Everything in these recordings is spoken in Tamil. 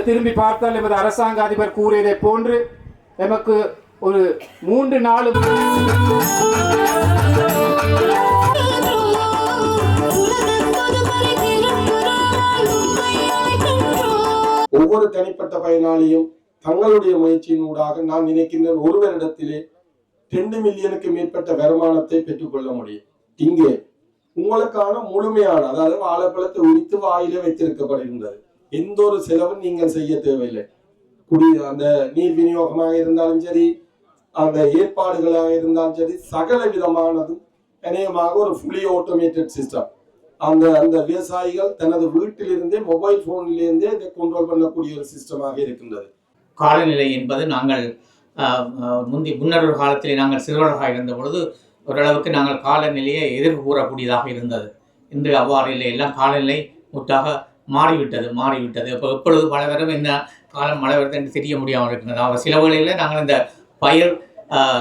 திரும்பி பார்த்தால் எமது அரசாங்க அதிபர் கூறியதை போன்று எமக்கு ஒரு 3-4 ஒவ்வொரு தனிப்பட்ட பயனாளியும் தங்களுடைய முயற்சியினூடாக நான் நினைக்கின்ற ஒரு வருடத்திலே 2 மில்லியனுக்கு மேற்பட்ட வருமானத்தை பெற்றுக்கொள்ள முடியும். இங்கே உங்களுக்கான முழுமையான, அதாவது வாழைப்பழத்தை உரித்து வாயிலே வைத்திருக்கப்படுகின்றது. எந்த ஒரு செலவும் நீங்கள் செய்ய தேவையில்லை. அந்த நீர் விநியோகமாக இருந்தாலும் சரி, அந்த ஏற்பாடுகளாக இருந்தாலும் சரி, சகல விதமானதும் அநேகமாக ஒரு ஃபுல்லி ஆட்டோமேட்டட் சிஸ்டம். அந்த விவசாயிகள் தனது வீட்டிலிருந்தே மொபைல் போனிலிருந்தே இதை கண்ட்ரோல் பண்ணக்கூடிய ஒரு சிஸ்டமாக இருக்கின்றது. காலநிலை என்பது நாங்கள் முன்னர் ஒரு காலத்திலே நாங்கள் சிறுவர்களாக இருந்த பொழுது ஓரளவுக்கு நாங்கள் காலநிலையை எதிர்கூறக்கூடியதாக இருந்தது. இன்று அவ்வாறு இல்லை. எல்லாம் காலநிலை முற்றாக மாறிவிட்டது. இப்போ எப்பொழுது மழை வரும், என்ன காலம் மழை வருது என்று தெரிய முடியாமல் இருக்கின்றது. அவர் சில வேளையில் நாங்கள் இந்த பயிர்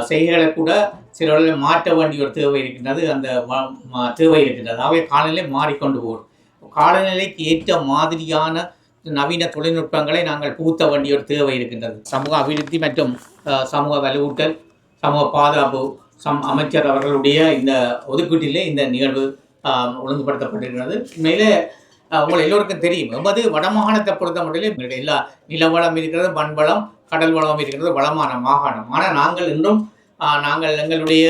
செய்கைகளை கூட சில வேளையில் மாற்ற வேண்டிய ஒரு தேவை இருக்கின்றது. அந்த தேவை இருக்கின்றது. ஆகவே காலநிலை மாறிக்கொண்டு போகும். காலநிலைக்கு ஏற்ற மாதிரியான நவீன தொழில்நுட்பங்களை நாங்கள் புகுத்த வேண்டிய ஒரு தேவை இருக்கின்றது. சமூக அபிவிருத்தி மற்றும் சமூக வலுவூட்டல், சமூக பாதுகாப்பு அமைச்சர் அவர்களுடைய இந்த ஒதுக்கீட்டிலே இந்த நிகழ்வு ஒழுங்குபடுத்தப்பட்டிருக்கிறது. உண்மையிலே உங்களை எல்லோருக்கும் தெரியும், எமது வடமாகாணத்தை பொறுத்த மட்டும் எங்களுடைய எல்லா நிலவளம் இருக்கிறது, மண்வளம், கடல் வளம் இருக்கிறது, வளமான மாகாணம். ஆனால் நாங்கள் எங்களுடைய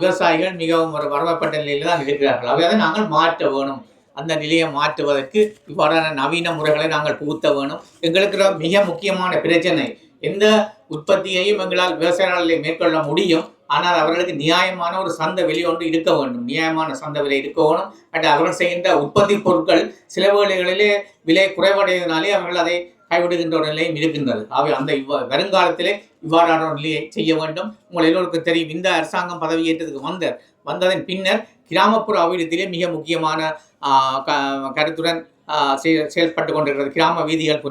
விவசாயிகள் மிகவும் ஒரு வரம்பப்பட்ட நிலையில் தான் இருக்கிறார்கள். அவையாக நாங்கள் மாற்ற வேணும். அந்த நிலையை மாற்றுவதற்கு இவ்வாறான நவீன முறைகளை நாங்கள் புகுத்த வேணும். எங்களுக்கு மிக முக்கியமான பிரச்சனை, எந்த உற்பத்தியையும் எங்களால் விவசாயிகளை மேற்கொள்ள முடியும். ஆனால் அவர்களுக்கு நியாயமான ஒரு சந்தை விலை ஒன்று இருக்க வேண்டும். நியாயமான சந்தை விலை இருக்க வேணும். பட் அவர்கள் செய்கின்ற உற்பத்தி பொருட்கள் சில வேளைகளிலே விலை குறைவடைவதனாலே அவர்கள் அதை கைவிடுகின்ற ஒரு நிலையும் இருக்கின்றது. அவை அந்த வருங்காலத்திலே இவ்வாறான ஒரு நிலையை செய்ய வேண்டும். உங்கள் எல்லோருக்கும் தெரியும், இந்த அரசாங்கம் பதவியேற்றதுக்கு வந்ததன் பின்னர் கிராமப்புற அபிவிருத்தியிலே மிக முக்கியமான கருத்துடன் செயல்பட்டு கொண்டிருக்கிறது. கிராம வீதிகள்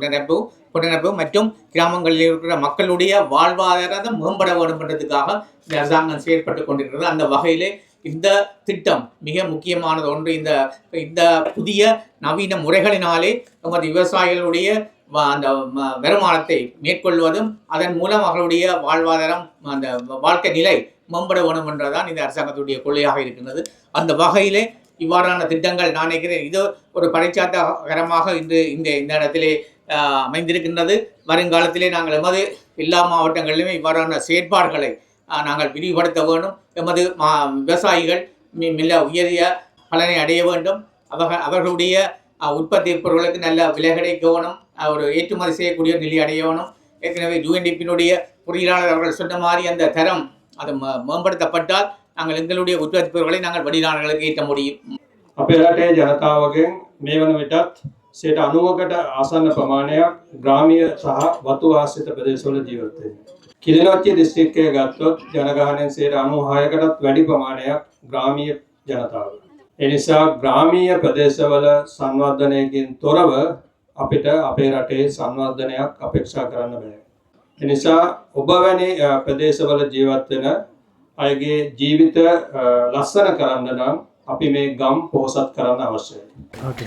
புனரமைப்பு மற்றும் கிராமங்களில் இருக்கிற மக்களுடைய வாழ்வாதாரத்தை மேம்பட வேண்டும் என்றதுக்காக இந்த அரசாங்கம் செயல்பட்டு கொண்டிருக்கிறது. அந்த வகையிலே இந்த திட்டம் மிக முக்கியமானது ஒன்று. இந்த புதிய நவீன முறைகளினாலே நமது விவசாயிகளுடைய அந்த வருமானத்தை மேற்கொள்வதும் அதன் மூலம் அவர்களுடைய வாழ்வாதாரம், அந்த வாழ்க்கை நிலை மேம்பட வேண்டும் என்றதான் இந்த அரசாங்கத்துடைய கொள்கையாக இருக்கின்றது. அந்த வகையிலே இவ்வாறான திட்டங்கள் நான் நினைக்கிறேன் இது ஒரு படைச்சாட்டகரமாக இந்த இடத்திலே அமைந்திருக்கின்றது. வருங்காலத்திலே நாங்கள் எமது எல்லா மாவட்டங்களிலுமே இவ்வாறான செயற்பாடுகளை நாங்கள் விரிவுபடுத்த வேண்டும். எமது விவசாயிகள் மிக உயரிய பலனை அடைய வேண்டும். அவர்களுடைய உற்பத்தி பொருட்களுக்கு நல்ல விலை கிடைக்க வேணும். ஒரு ஏற்றுமதி செய்யக்கூடிய நிலை அடைய வேணும். ஏற்கனவே UNDP-னுடைய பொறியியலாளர் அவர்கள் சொன்ன மாதிரி அந்த தரம் அது மேம்படுத்தப்பட்டால் நாங்கள் எங்களுடைய உற்பத்தி பொருட்களை நாங்கள் வெளிநாடுகளுக்கு ஈட்ட முடியும். අපේ රටේ ජනතාවගෙන් මේ වන විටත් 90%කට ආසන්න ප්‍රමාණයක් ග්‍රාමීය සහ වතු ආශ්‍රිත ප්‍රදේශවල ජීවත් වෙනවා. කිලිනොච්චි දිස්ත්‍රික්කය ගත්තොත් ජනගහනයෙන් 96%කටත් වැඩි ප්‍රමාණයක් ග්‍රාමීය ජනතාව. ඒ නිසා ග්‍රාමීය ප්‍රදේශවල සංවර්ධනයකින් තොරව අපිට අපේ රටේ සංවර්ධනයක් අපේක්ෂා කරන්න බෑ. ඒ නිසා ඔබ වැනි ප්‍රදේශවල ජීවත් වෙන අයගේ ජීවිත ලස්සන කරන්න නම් අපි මේ ගම් පොහොසත් කරන්න අවශ්‍යයි. ஓகே.